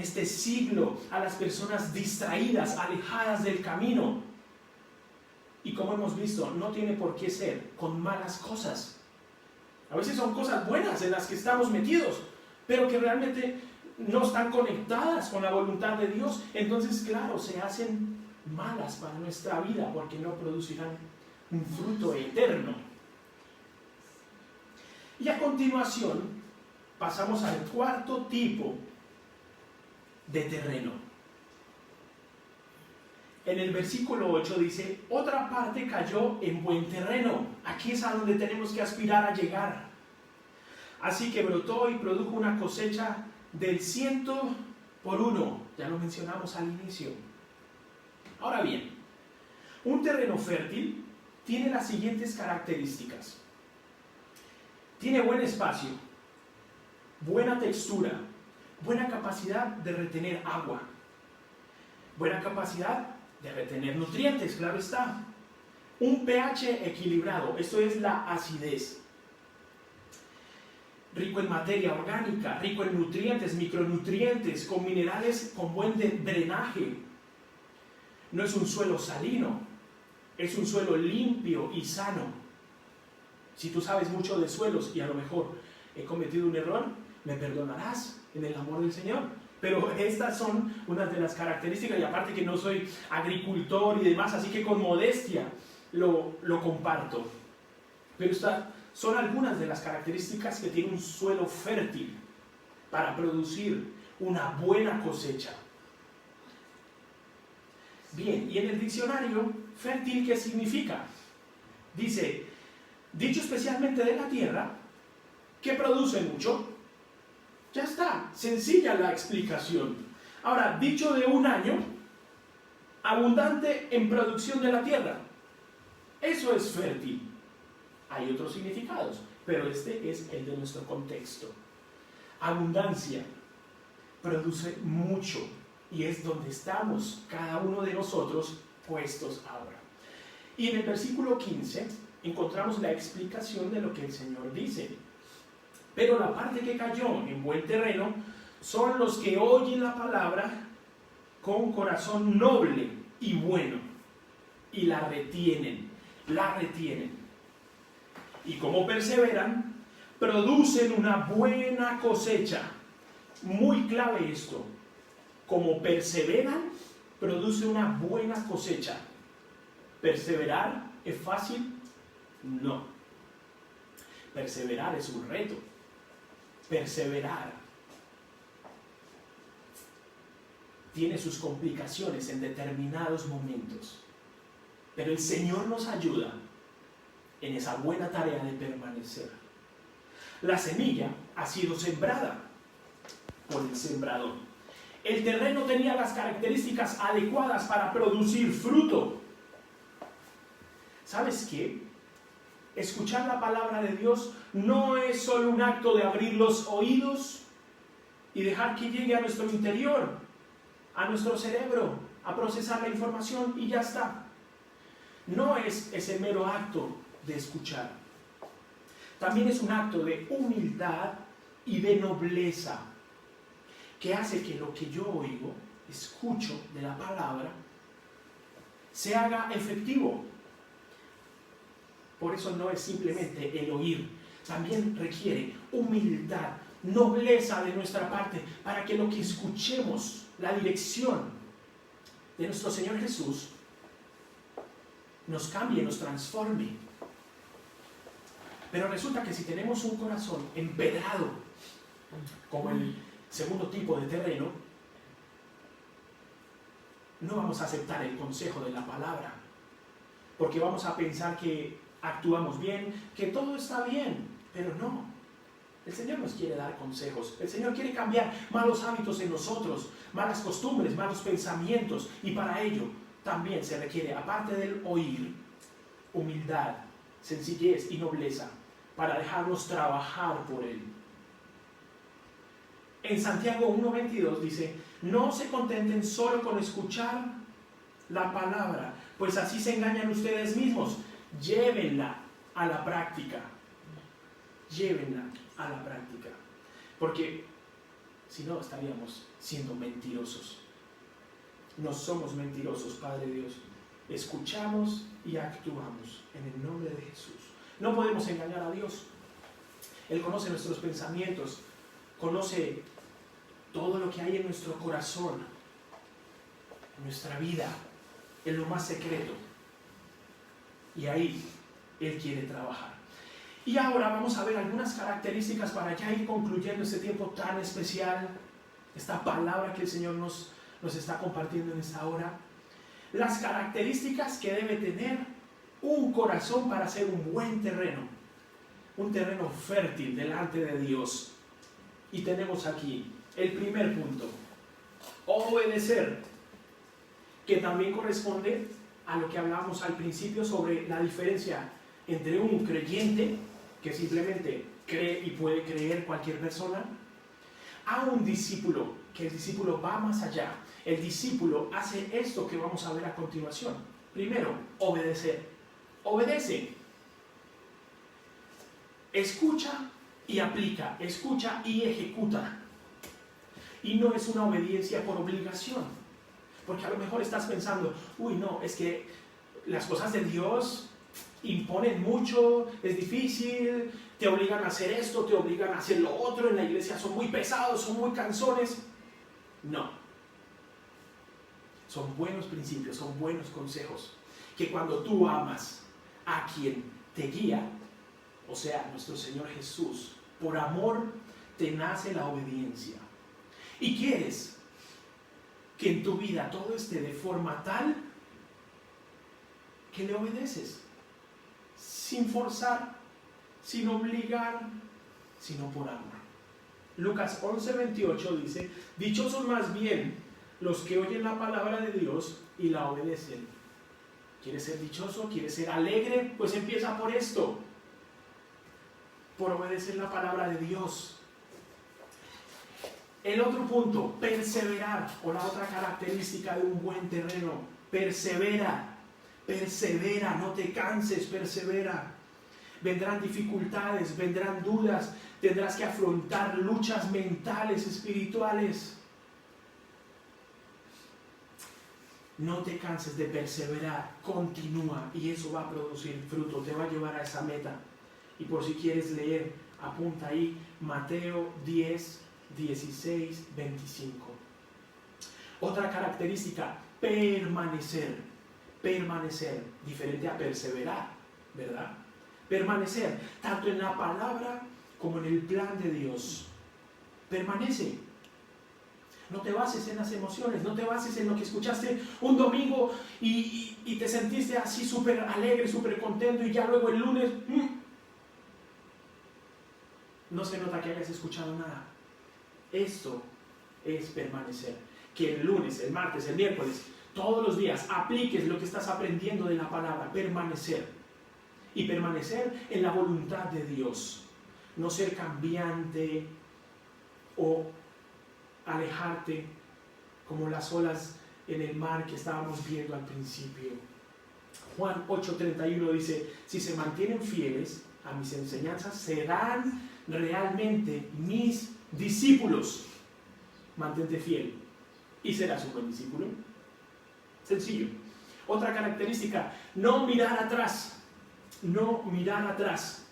este siglo a las personas distraídas, alejadas del camino. Y como hemos visto, no tiene por qué ser con malas cosas. A veces son cosas buenas en las que estamos metidos, pero que realmente no están conectadas con la voluntad de Dios. Entonces, claro, se hacen malas para nuestra vida porque no producirán un fruto eterno. Y a continuación pasamos al cuarto tipo de terreno. En el versículo 8 dice: otra parte cayó en buen terreno. Aquí es a donde tenemos que aspirar a llegar. Así que brotó y produjo una cosecha del 100 por 1. Ya lo mencionamos al inicio. Ahora bien, un terreno fértil tiene las siguientes características. Tiene buen espacio, buena textura, buena capacidad de retener agua, buena capacidad de retener nutrientes, claro está. Un pH equilibrado, esto es la acidez. Rico en materia orgánica, rico en nutrientes, micronutrientes, con minerales con buen drenaje. No es un suelo salino, es un suelo limpio y sano. Si tú sabes mucho de suelos y a lo mejor he cometido un error, me perdonarás en el amor del Señor. Pero estas son unas de las características, y aparte que no soy agricultor y demás, así que con modestia lo comparto. Pero estas son algunas de las características que tiene un suelo fértil para producir una buena cosecha. Bien, y en el diccionario, fértil, ¿qué significa? Dice: dicho especialmente de la tierra, que produce mucho. Ya está, sencilla la explicación. Ahora, dicho de un año, abundante en producción de la tierra. Eso es fértil. Hay otros significados, pero este es el de nuestro contexto. Abundancia, produce mucho, y es donde estamos cada uno de nosotros puestos ahora. Y en el versículo 15 encontramos la explicación de lo que el Señor dice. Pero la parte que cayó en buen terreno son los que oyen la palabra con corazón noble y bueno, y la retienen. Y como perseveran, producen una buena cosecha. Muy clave esto. Como perseveran, produce una buena cosecha. ¿Perseverar es fácil? No. Perseverar es un reto. Perseverar tiene sus complicaciones en determinados momentos. Pero el Señor nos ayuda en esa buena tarea de permanecer. La semilla ha sido sembrada por el sembrador. El terreno tenía las características adecuadas para producir fruto. ¿Sabes qué? Escuchar la palabra de Dios no es solo un acto de abrir los oídos y dejar que llegue a nuestro interior, a nuestro cerebro, a procesar la información y ya está. No es ese mero acto de escuchar. También es un acto de humildad y de nobleza que hace que lo que yo oigo, escucho de la palabra, se haga efectivo. Por eso no es simplemente el oír, también requiere humildad, nobleza de nuestra parte, para que lo que escuchemos, la dirección de nuestro Señor Jesús, nos cambie, nos transforme. Pero resulta que si tenemos un corazón empedrado, como el segundo tipo de terreno, no vamos a aceptar el consejo de la palabra, porque vamos a pensar que actuamos bien, que todo está bien, pero no. El Señor nos quiere dar consejos, el Señor quiere cambiar malos hábitos en nosotros, malas costumbres, malos pensamientos, y para ello también se requiere, aparte del oír, humildad, sencillez y nobleza, para dejarnos trabajar por Él. En Santiago 1:22 dice: no se contenten solo con escuchar la palabra, pues así se engañan ustedes mismos. Llévenla a la práctica. Llévenla a la práctica. Porque si no, estaríamos siendo mentirosos. No somos mentirosos, Padre Dios. Escuchamos y actuamos en el nombre de Jesús. No podemos engañar a Dios. Él conoce nuestros pensamientos, conoce todo lo que hay en nuestro corazón, en nuestra vida, en lo más secreto. Y ahí Él quiere trabajar. Y ahora vamos a ver algunas características para ya ir concluyendo este tiempo tan especial, esta palabra que el Señor nos está compartiendo en esta hora. Las características que debe tener un corazón para ser un buen terreno, un terreno fértil delante de Dios. Y tenemos aquí el primer punto: obedecer, que también corresponde a lo que hablábamos al principio sobre la diferencia entre un creyente, que simplemente cree y puede creer cualquier persona, a un discípulo, que el discípulo va más allá. El discípulo hace esto que vamos a ver a continuación. Primero, obedecer. Obedece. Escucha y aplica. Escucha y ejecuta. Y no es una obediencia por obligación. Porque a lo mejor estás pensando: uy, no, es que las cosas de Dios imponen mucho, es difícil, te obligan a hacer esto, te obligan a hacer lo otro, en la iglesia son muy pesados, son muy cansones. No. Son buenos principios, son buenos consejos, que cuando tú amas a quien te guía, o sea, nuestro Señor Jesús, por amor te nace la obediencia. Y quieres que en tu vida todo esté de forma tal que le obedeces, sin forzar, sin obligar, sino por amor. Lucas 11:28 dice: dichosos más bien los que oyen la palabra de Dios y la obedecen. ¿Quieres ser dichoso? ¿Quieres ser alegre? Pues empieza por esto, por obedecer la palabra de Dios. El otro punto, perseverar, o la otra característica de un buen terreno: persevera, persevera, no te canses, persevera. Vendrán dificultades, vendrán dudas, tendrás que afrontar luchas mentales, espirituales. No te canses de perseverar, continúa, y eso va a producir fruto, te va a llevar a esa meta. Y por si quieres leer, apunta ahí Mateo 10, 16, 25. Otra característica: permanecer. Permanecer, diferente a perseverar, ¿verdad? Permanecer, tanto en la palabra como en el plan de Dios. Permanece. No te bases en las emociones, no te bases en lo que escuchaste un domingo y te sentiste así súper alegre, súper contento y ya luego el lunes no se nota que hayas escuchado nada. Esto es permanecer. Que el lunes, el martes, el miércoles, todos los días apliques lo que estás aprendiendo de la palabra, permanecer. Y permanecer en la voluntad de Dios. No ser cambiante o alejarte como las olas en el mar que estábamos viendo al principio. Juan 8:31 dice: si se mantienen fieles a mis enseñanzas, serán realmente mis discípulos. Mantente fiel y serás un buen discípulo. Sencillo. Otra característica: no mirar atrás. No mirar atrás.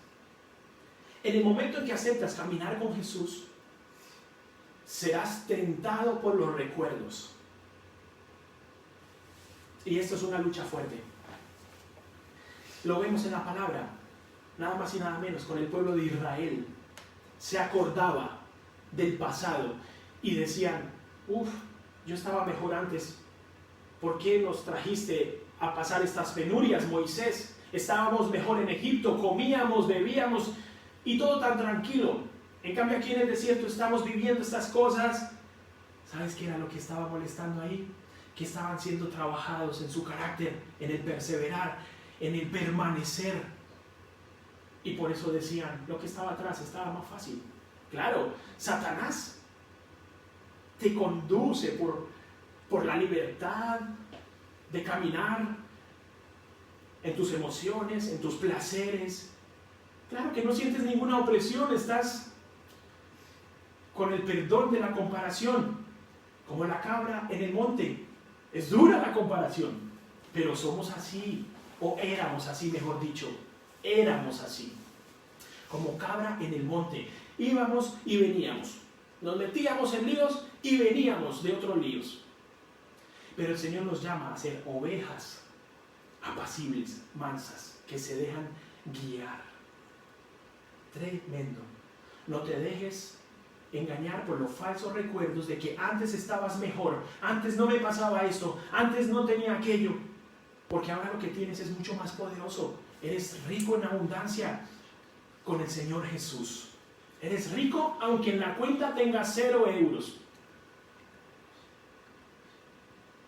En el momento en que aceptas caminar con Jesús, serás tentado por los recuerdos. Y esto es una lucha fuerte. Lo vemos en la palabra, nada más y nada menos, con el pueblo de Israel. Se acordaba del pasado y decían: yo estaba mejor antes. ¿Por qué nos trajiste a pasar estas penurias, Moisés? Estábamos mejor en Egipto, comíamos, bebíamos y todo tan tranquilo. En cambio aquí en el desierto estamos viviendo estas cosas. ¿Sabes qué era lo que estaba molestando ahí? Que estaban siendo trabajados en su carácter, en el perseverar, en el permanecer. Y por eso decían, lo que estaba atrás estaba más fácil. Claro, Satanás te conduce por la libertad de caminar en tus emociones, en tus placeres. Claro que no sientes ninguna opresión, estás con el perdón de la comparación, como la cabra en el monte. Es dura la comparación, pero somos así, o éramos así, mejor dicho, éramos así, como cabra en el monte. Íbamos y veníamos, nos metíamos en líos y veníamos de otros líos. Pero el Señor nos llama a ser ovejas apacibles, mansas, que se dejan guiar. Tremendo. No te dejes engañar por los falsos recuerdos de que antes estabas mejor, antes no me pasaba esto, antes no tenía aquello, porque ahora lo que tienes es mucho más poderoso. Eres rico en abundancia con el Señor Jesús. Eres rico aunque en la cuenta tengas 0 euros.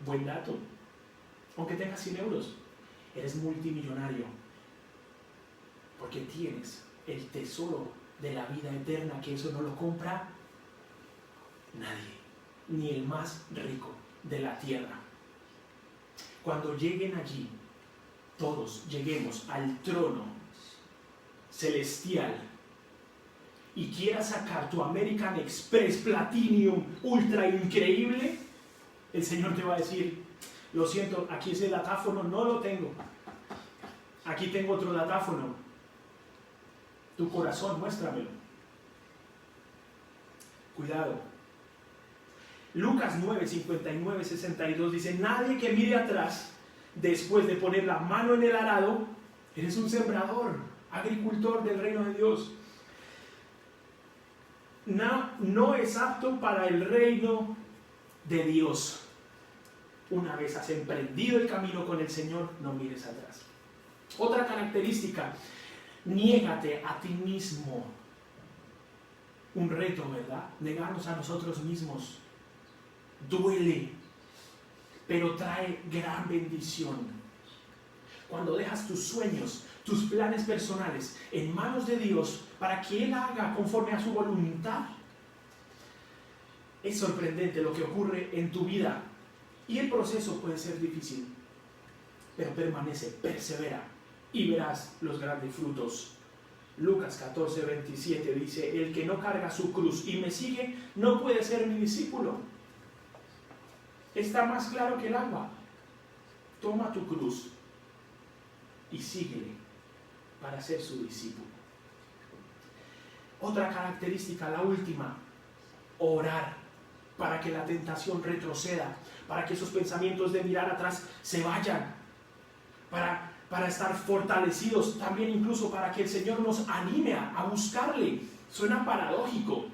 Buen dato. Aunque tengas 100 euros, eres multimillonario, porque tienes el tesoro de la vida eterna, que eso no lo compra nadie, ni el más rico de la tierra. Cuando lleguen allí, todos lleguemos al trono celestial y quieras sacar tu American Express Platinum ultra increíble, el Señor te va a decir: lo siento, aquí ese datáfono no lo tengo, aquí tengo otro datáfono, tu corazón, muéstramelo. Cuidado. Lucas 9, 59, 62 dice: nadie que mire atrás después de poner la mano en el arado. Eres un sembrador, agricultor del reino de Dios. No es apto para el reino de Dios. Una vez has emprendido el camino con el Señor, no mires atrás. Otra característica: niégate a ti mismo. Un reto, ¿verdad? Negarnos a nosotros mismos. Duele, pero trae gran bendición. Cuando dejas tus sueños, tus planes personales en manos de Dios para que Él haga conforme a su voluntad, es sorprendente lo que ocurre en tu vida. Y el proceso puede ser difícil, pero permanece, persevera y verás los grandes frutos. Lucas 14, 27 dice: el que no carga su cruz y me sigue no puede ser mi discípulo. Está más claro que el agua. Toma tu cruz y síguele para ser su discípulo. Otra característica, la última: orar para que la tentación retroceda, para que esos pensamientos de mirar atrás se vayan, para estar fortalecidos, también incluso para que el Señor nos anime a buscarle. Suena paradójico: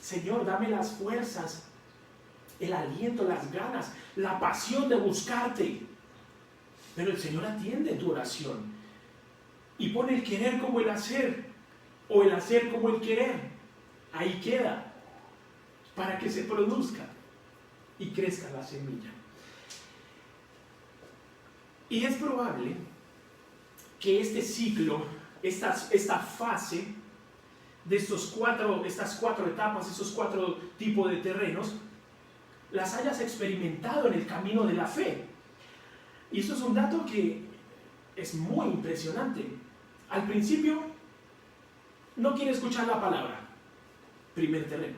Señor, dame las fuerzas el aliento, las ganas, la pasión de buscarte. Pero el Señor atiende tu oración y pone el querer como el hacer, o el hacer como el querer. Ahí queda, para que se produzca y crezca la semilla. Y es probable que este ciclo, esta fase de estas cuatro etapas, esos 4 tipos de terrenos, las hayas experimentado en el camino de la fe. Y esto es un dato que es muy impresionante. Al principio no quiere escuchar la palabra, primer terreno.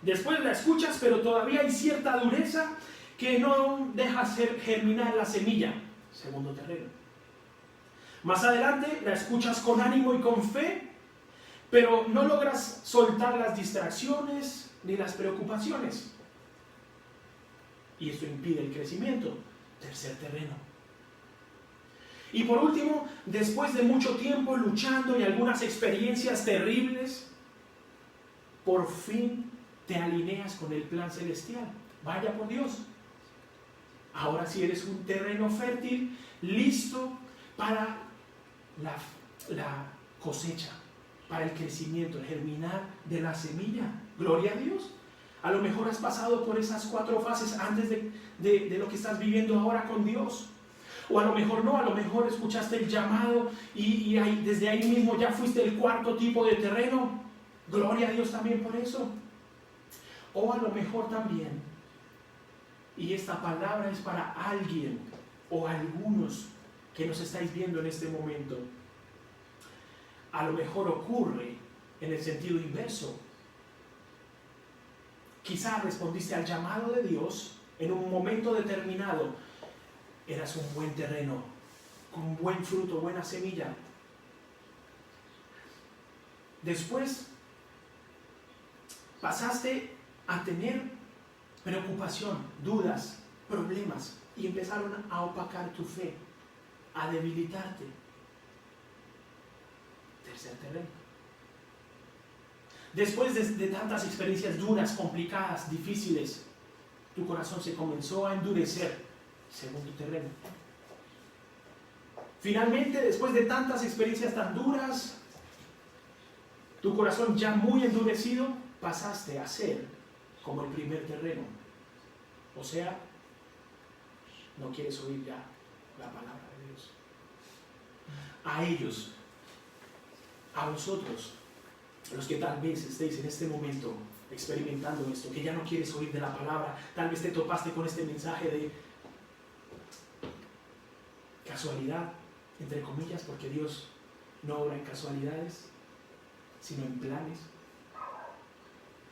Después la escuchas, pero todavía hay cierta dureza que no deja germinar la semilla, segundo terreno. Más adelante la escuchas con ánimo y con fe, pero no logras soltar las distracciones ni las preocupaciones. Y esto impide el crecimiento, tercer terreno. Y por último, después de mucho tiempo luchando y algunas experiencias terribles, por fin te alineas con el plan celestial. Vaya por Dios. Ahora sí eres un terreno fértil, listo para la cosecha, para el crecimiento, el germinar de la semilla. Gloria a Dios. A lo mejor has pasado por esas 4 fases antes de lo que estás viviendo ahora con Dios. O a lo mejor no, a lo mejor escuchaste el llamado y desde ahí mismo ya fuiste el 4º tipo de terreno. Gloria a Dios también por eso. O a lo mejor también, y esta palabra es para alguien o algunos que nos estáis viendo en este momento, a lo mejor ocurre en el sentido inverso. Quizás respondiste al llamado de Dios en un momento determinado. Eras un buen terreno, con buen fruto, buena semilla. Después pasaste a tener preocupación, dudas, problemas, y empezaron a opacar tu fe, a debilitarte. Tercer terreno. Después de tantas experiencias duras, complicadas, difíciles, tu corazón se comenzó a endurecer. Segundo terreno. Finalmente, después de tantas experiencias tan duras, tu corazón ya muy endurecido, pasaste a ser como el primer terreno. O sea, no quieres oír ya la palabra de Dios. A ellos, a vosotros, los que tal vez estéis en este momento experimentando esto, que ya no quieres oír de la palabra, tal vez te topaste con este mensaje de casualidad, entre comillas, porque Dios no obra en casualidades, sino en planes.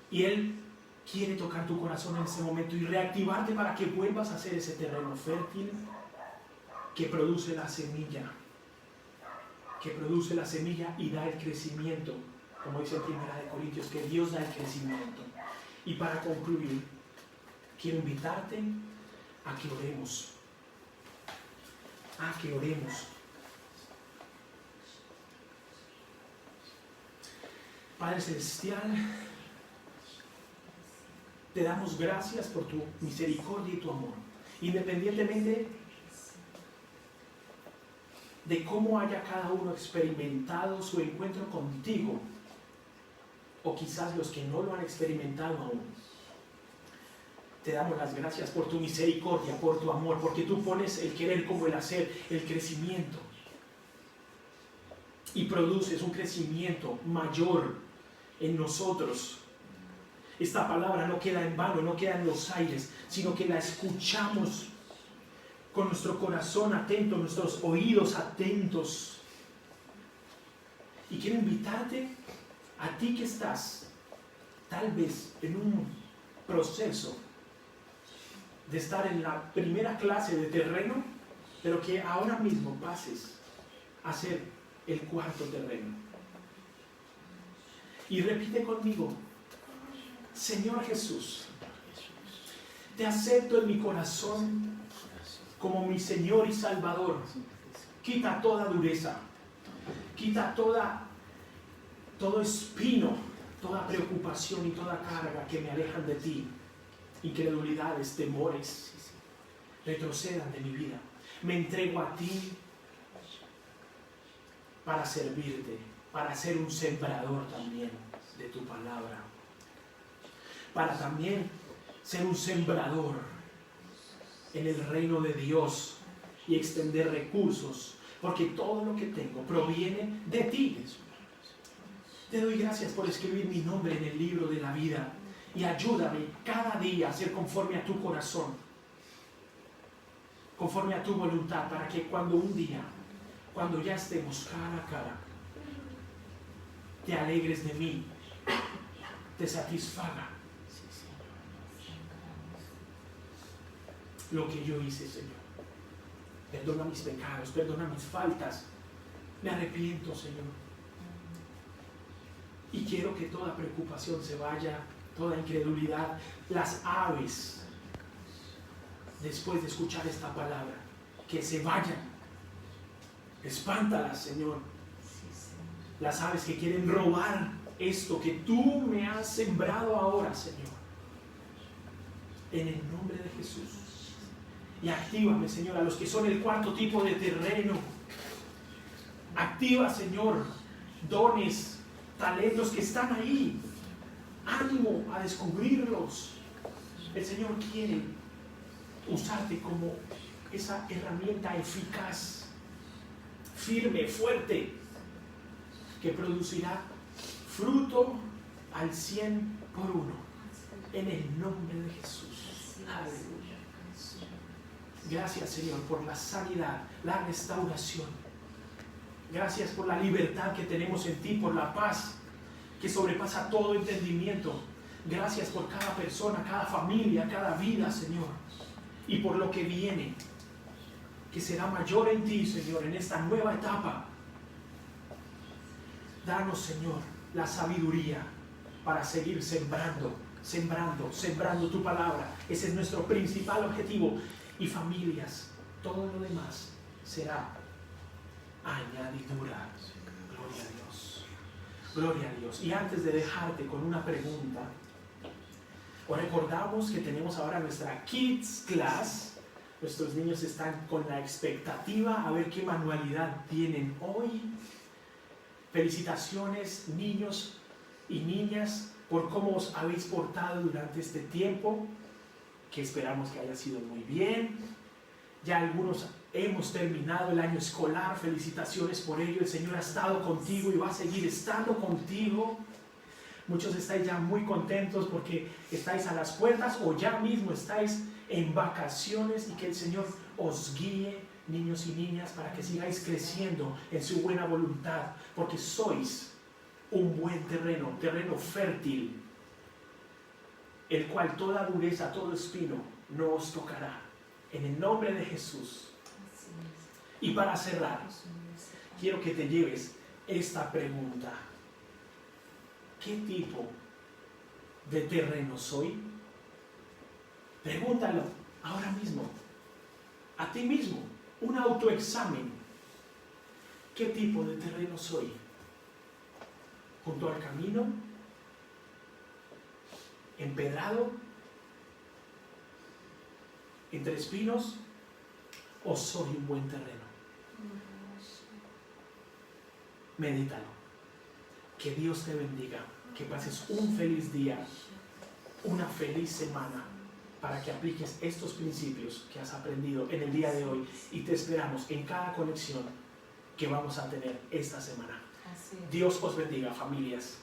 Y Él quiere tocar tu corazón en ese momento y reactivarte para que vuelvas a ser ese terreno fértil que produce la semilla, y da el crecimiento, como dice en 1 Corintios, que Dios da el crecimiento. Y para concluir, quiero invitarte a que oremos. Padre Celestial, te damos gracias por tu misericordia y tu amor, independientemente de cómo haya cada uno experimentado su encuentro contigo, o quizás los que no lo han experimentado aún. Te damos las gracias por tu misericordia, por tu amor, porque tú pones el querer como el hacer, el crecimiento. Y produces un crecimiento mayor en nosotros. Esta palabra no queda en vano, no queda en los aires, sino que la escuchamos con nuestro corazón atento, nuestros oídos atentos. Y quiero invitarte a ti que estás tal vez en un proceso de estar en la primera clase de terreno, pero que ahora mismo pases a ser el 4º terreno. Y repite conmigo: Señor Jesús, te acepto en mi corazón como mi Señor y Salvador. Quita toda dureza, quita todo espino, toda preocupación y toda carga que me alejan de ti. incredulidades, temores, retrocedan de mi vida. Me entrego a ti para servirte, para ser un sembrador también de tu palabra, para también ser un sembrador en el reino de Dios y extender recursos, porque todo lo que tengo proviene de ti. Te doy gracias por escribir mi nombre en el libro de la vida y ayúdame cada día a ser conforme a tu corazón, conforme a tu voluntad, para que cuando un día, cuando ya estemos cara a cara, te alegres de mí, te satisfaga lo que yo hice, Señor. Perdona mis pecados, perdona mis faltas. Me arrepiento, Señor. Y quiero que toda preocupación se vaya, toda incredulidad. Las aves, después de escuchar esta palabra, que se vayan. Espántalas, Señor. Las aves que quieren robar esto que tú me has sembrado ahora, Señor. En el nombre de Jesús. Y actívame, Señor, a los que son el cuarto tipo de terreno. Activa, Señor, dones, talentos que están ahí. Ánimo a descubrirlos. El Señor quiere usarte como esa herramienta eficaz, firme, fuerte, que producirá fruto al 100 por 1. En el nombre de Jesús. Aleluya. Gracias, Señor, por la sanidad, la restauración. Gracias por la libertad que tenemos en ti, por la paz que sobrepasa todo entendimiento. Gracias por cada persona, cada familia, cada vida, Señor. Y por lo que viene, que será mayor en ti, Señor, en esta nueva etapa. Danos, Señor, la sabiduría para seguir sembrando tu palabra. Ese es nuestro principal objetivo. Y familias, todo lo demás será añadidura. Gloria a Dios. Gloria a Dios. Y antes de dejarte con una pregunta, os recordamos que tenemos ahora nuestra Kids Class. Nuestros niños están con la expectativa a ver qué manualidad tienen hoy. Felicitaciones, niños y niñas, por cómo os habéis portado durante este tiempo, que esperamos que haya sido muy bien. Ya algunos hemos terminado el año escolar, felicitaciones por ello. El Señor ha estado contigo y va a seguir estando contigo. Muchos estáis ya muy contentos porque estáis a las puertas o ya mismo estáis en vacaciones, y que el Señor os guíe, niños y niñas, para que sigáis creciendo en su buena voluntad, porque sois un buen terreno fértil, el cual toda dureza, todo espino no os tocará, en el nombre de Jesús. Y para cerrar, quiero que te lleves esta pregunta: ¿qué tipo de terreno soy? Pregúntalo ahora mismo, a ti mismo, un autoexamen. ¿Qué tipo de terreno soy? ¿Junto al camino? ¿Empedrado? ¿Entre espinos? ¿O soy un buen terreno? Medítalo. Que Dios te bendiga. Que pases un feliz día, una feliz semana, para que apliques estos principios que has aprendido en el día de hoy, y te esperamos en cada conexión que vamos a tener esta semana. Dios os bendiga, familias.